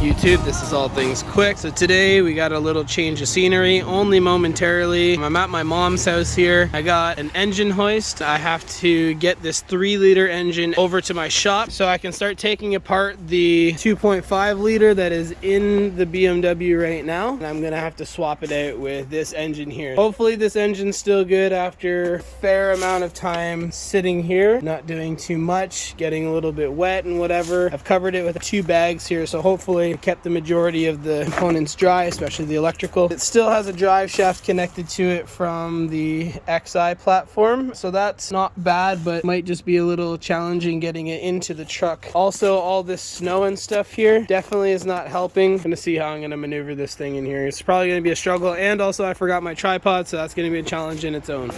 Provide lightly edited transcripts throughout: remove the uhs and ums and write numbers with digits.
YouTube? This is All Things Quick. So today we got a little change of scenery, only momentarily. I'm at my mom's house here. I got an engine hoist. I have to get this 3-liter engine over to my shop so I can start taking apart the 2.5 liter that is in the BMW right now. And I'm gonna have to swap it out with this engine here. Hopefully this engine's still good after a fair amount of time sitting here, not doing too much, getting a little bit wet and whatever. I've covered it with 2 bags here, so hopefully it kept the majority of the components dry, especially the electrical. It still has a drive shaft connected to it from the XI platform, so that's not bad, but might just be a little challenging getting it into the truck. Also, all this snow and stuff here definitely is not helping. I'm gonna see how I'm gonna maneuver this thing in here. It's probably gonna be a struggle, and also I forgot my tripod, so that's gonna be a challenge in its own.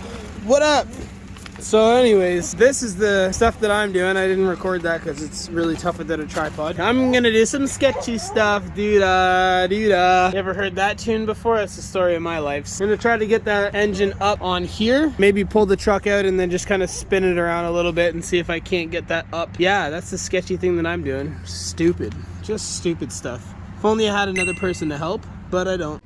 What up? So anyways, this is the stuff that I'm doing. I didn't record that because it's really tough without a tripod. I'm gonna do some sketchy stuff, doo-dah, doo-dah. You ever heard that tune before? That's the story of my life. So I'm gonna try to get that engine up on here, maybe pull the truck out and then just kind of spin it around a little bit and see if I can't get that up. Yeah, that's the sketchy thing that I'm doing. Stupid, just stupid stuff. If only I had another person to help, but I don't.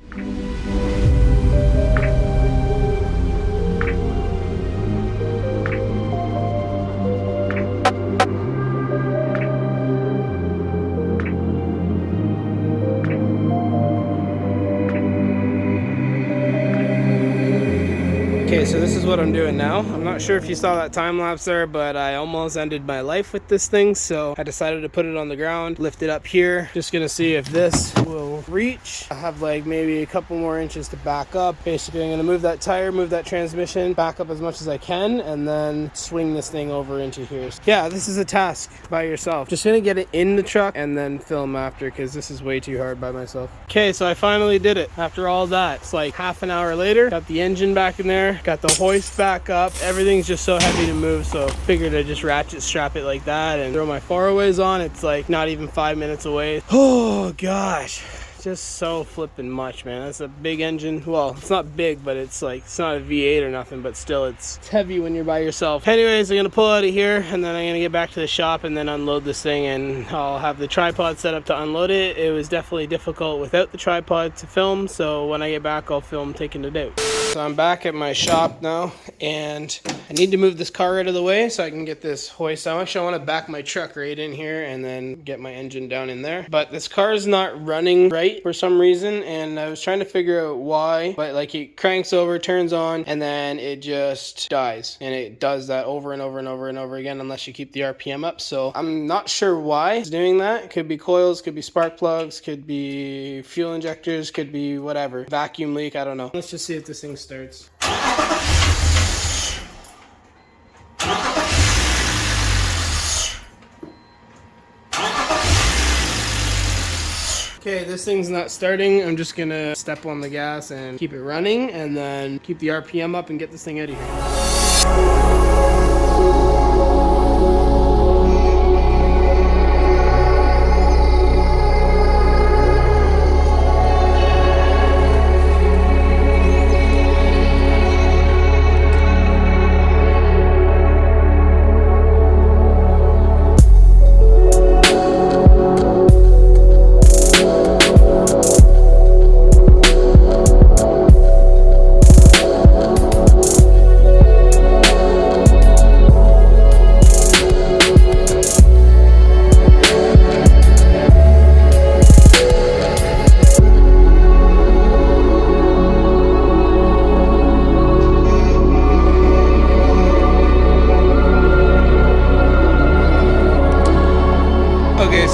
Okay, so this is what I'm doing now. I'm not sure if you saw that time lapse there, but I almost ended my life with this thing, so I decided to put it on the ground, lift it up here. Just gonna see if this will reach. I have like maybe a couple more inches to back up. Basically, I'm gonna move that tire, move that transmission, back up as much as I can, and then swing this thing over into here. Yeah, this is a task by yourself. Just gonna get it in the truck and then film after, because this is way too hard by myself. Okay, so I finally did it. After all that, it's like half an hour later. Got the engine back in there, got the hoist back up. Everything's just so heavy to move, so figured I'd just ratchet strap it like that and throw my faraways on. It's like not even 5 minutes away. Oh gosh, just so flipping much, man. That's a big engine. Well, it's not big, but it's like, it's not a V8 or nothing, but still it's heavy when you're by yourself. Anyways, I'm gonna pull out of here and then I'm gonna get back to the shop and then unload this thing, and I'll have the tripod set up to unload it. It was definitely difficult without the tripod to film, so when I get back I'll film taking it out. So I'm back at my shop now, and I need to move this car out of the way so I can get this hoist. Actually, I want to back my truck right in here and then get my engine down in there. But this car is not running right for some reason, and I was trying to figure out why. But like, it cranks over, turns on, and then it just dies. And it does that over and over and over and over again unless you keep the RPM up. So I'm not sure why it's doing that. It could be coils, could be spark plugs, could be fuel injectors, could be whatever. Vacuum leak, I don't know. Let's just see if this thing starts. Okay, this thing's not starting. I'm just gonna step on the gas and keep it running and then keep the RPM up and get this thing out of here.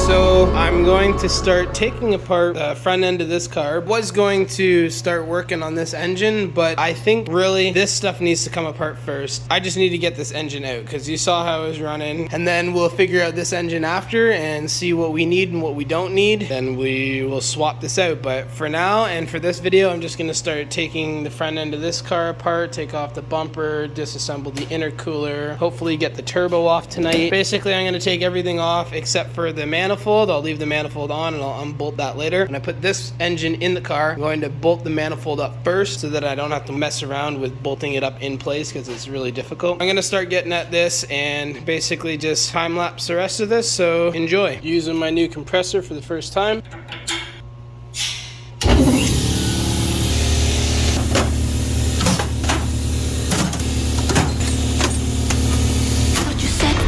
So I'm going to start taking apart the front end of this car. Was going to start working on this engine, but I think really this stuff needs to come apart first. I just need to get this engine out because you saw how it was running, and then we'll figure out this engine after and see what we need and what we don't need. Then we will swap this out. But for now and for this video, I'm just going to start taking the front end of this car apart, take off the bumper, disassemble the intercooler, hopefully get the turbo off tonight. Basically, I'm going to take everything off except for the manifold. I'll leave the manifold on, and I'll unbolt that later. When I put this engine in the car, I'm going to bolt the manifold up first so that I don't have to mess around with bolting it up in place because it's really difficult. I'm gonna start getting at this and basically just time lapse the rest of this, so enjoy. Using my new compressor for the first time.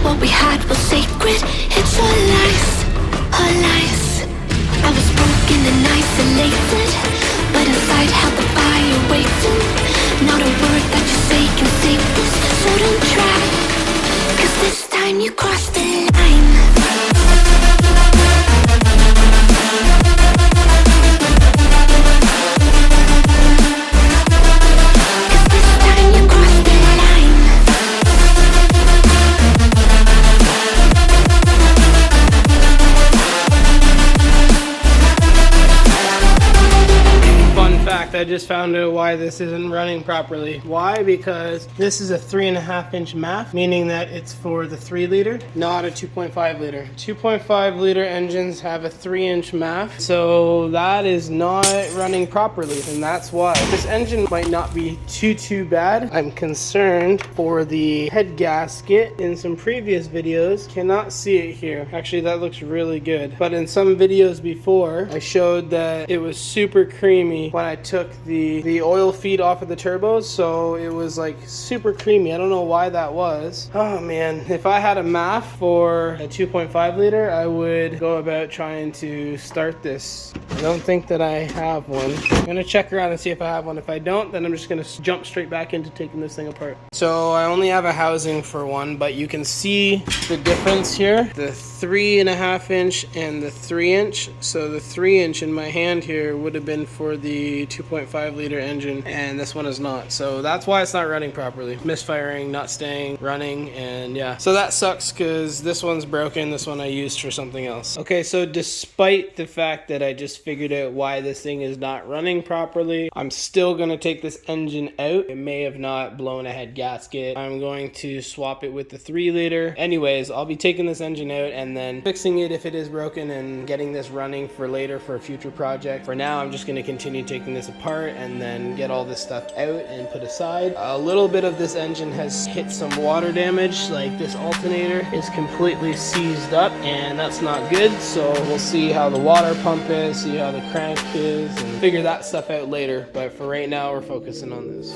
What we had was sacred, it's all lies, all lies. I was broken and isolated, but inside held the fire waiting. Not a word that you say can save this, so don't try, 'cause this time you crossed the line. I just found out why this isn't running properly. Why? Because this is a 3.5 inch MAF, meaning that it's for the 3 liter, not a 2.5 liter. 2.5 liter engines have a 3 inch MAF, so that is not running properly, and that's why. This engine might not be too bad. I'm concerned for the head gasket. In some previous videos, cannot see it here. Actually, that looks really good. But in some videos before, I showed that it was super creamy when I took the oil feed off of the turbos, so it was like super creamy. I don't know why that was. Oh man, if I had a MAF for a 2.5 liter, I would go about trying to start this. I don't think that I have one. I'm gonna check around and see if I have one. If I don't, then I'm just gonna jump straight back into taking this thing apart. So I only have a housing for one, but you can see the difference here. The 3.5 inch and the 3 inch. So the 3 inch in my hand here would have been for the 2.5 liter engine, and this one is not. So that's why it's not running properly. Misfiring, not staying, running, and yeah. So that sucks because this one's broken. This one I used for something else. Okay, so despite the fact that I just figured out why this thing is not running properly, I'm still gonna take this engine out. It may have not blown a head gasket. I'm going to swap it with the 3 liter. Anyways, I'll be taking this engine out and then fixing it if it is broken and getting this running for later for a future project. For now, I'm just gonna continue taking this apart and then get all this stuff out and put aside. A little bit of this engine has hit some water damage, like this alternator is completely seized up, and that's not good. So we'll see how the water pump is, see how the crank is, and figure that stuff out later. But for right now, we're focusing on this.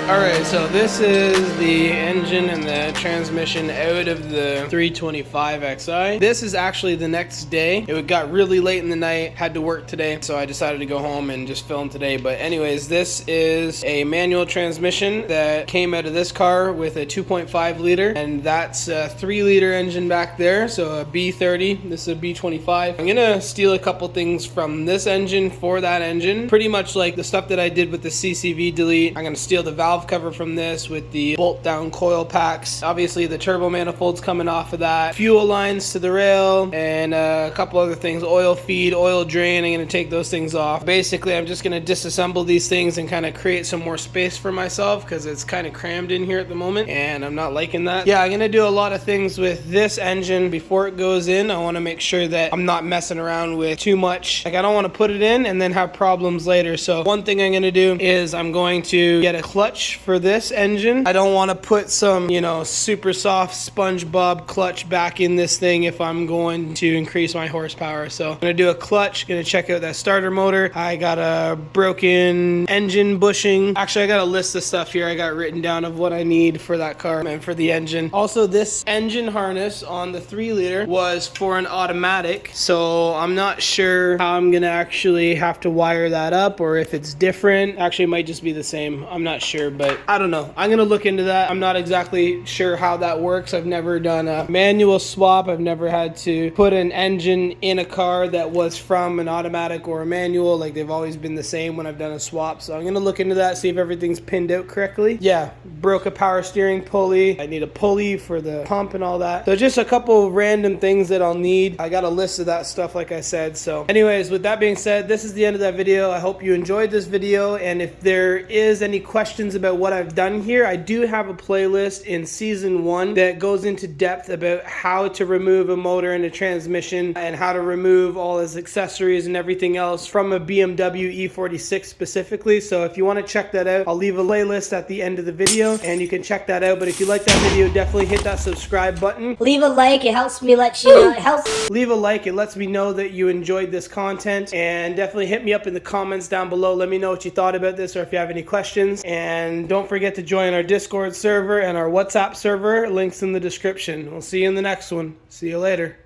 Alright, so this is the engine and the transmission out of the 325xi. This is actually the next day. It got really late in the night, had to work today, so I decided to go home and just film today. But anyways, this is a manual transmission that came out of this car with a 2.5 liter, and that's a 3 liter engine back there, so a B30. This is a B25. I'm gonna steal a couple things from this engine for that engine. Pretty much like the stuff that I did with the CCV delete. I'm gonna steal the valve valve cover from this with the bolt down coil packs. Obviously the turbo manifolds coming off of that, fuel lines to the rail, and a couple other things, oil feed, oil drain. I'm gonna take those things off. Basically I'm just gonna disassemble these things and kind of create some more space for myself because it's kind of crammed in here at the moment and I'm not liking that. Yeah, I'm gonna do a lot of things with this engine before it goes in. I want to make sure that I'm not messing around with too much. Like I don't want to put it in and then have problems later. So one thing I'm gonna do is I'm going to get a clutch for this engine. I don't want to put some, you know, super soft SpongeBob clutch back in this thing if I'm going to increase my horsepower. So I'm gonna do a clutch, gonna check out that starter motor. I got a broken engine bushing. Actually, I got a list of stuff here I got written down of what I need for that car and for the engine. Also, this engine harness on the 3-liter was for an automatic, so I'm not sure how I'm gonna actually have to wire that up or if it's different. Actually, it might just be the same. I'm not sure, but I don't know. I'm gonna look into that. I'm not exactly sure how that works. I've never done a manual swap. I've never had to put an engine in a car that was from an automatic or a manual. Like they've always been the same when I've done a swap. So I'm gonna look into that, see if everything's pinned out correctly. Yeah, broke a power steering pulley. I need a pulley for the pump and all that. So just a couple random things that I'll need. I got a list of that stuff like I said. So anyways, with that being said, this is the end of that video. I hope you enjoyed this video, and if there is any questions about what I've done here, I do have a playlist in season 1 that goes into depth about how to remove a motor and a transmission and how to remove all its accessories and everything else from a BMW E46 specifically. So if you want to check that out, I'll leave a playlist at the end of the video and you can check that out. But if you like that video, definitely hit that subscribe button. Leave a like, it helps me let you know. It helps. Leave a like, it lets me know that you enjoyed this content, and definitely hit me up in the comments down below. Let me know what you thought about this or if you have any questions, and don't forget to join our Discord server and our WhatsApp server. Links in the description. We'll see you in the next one. See you later.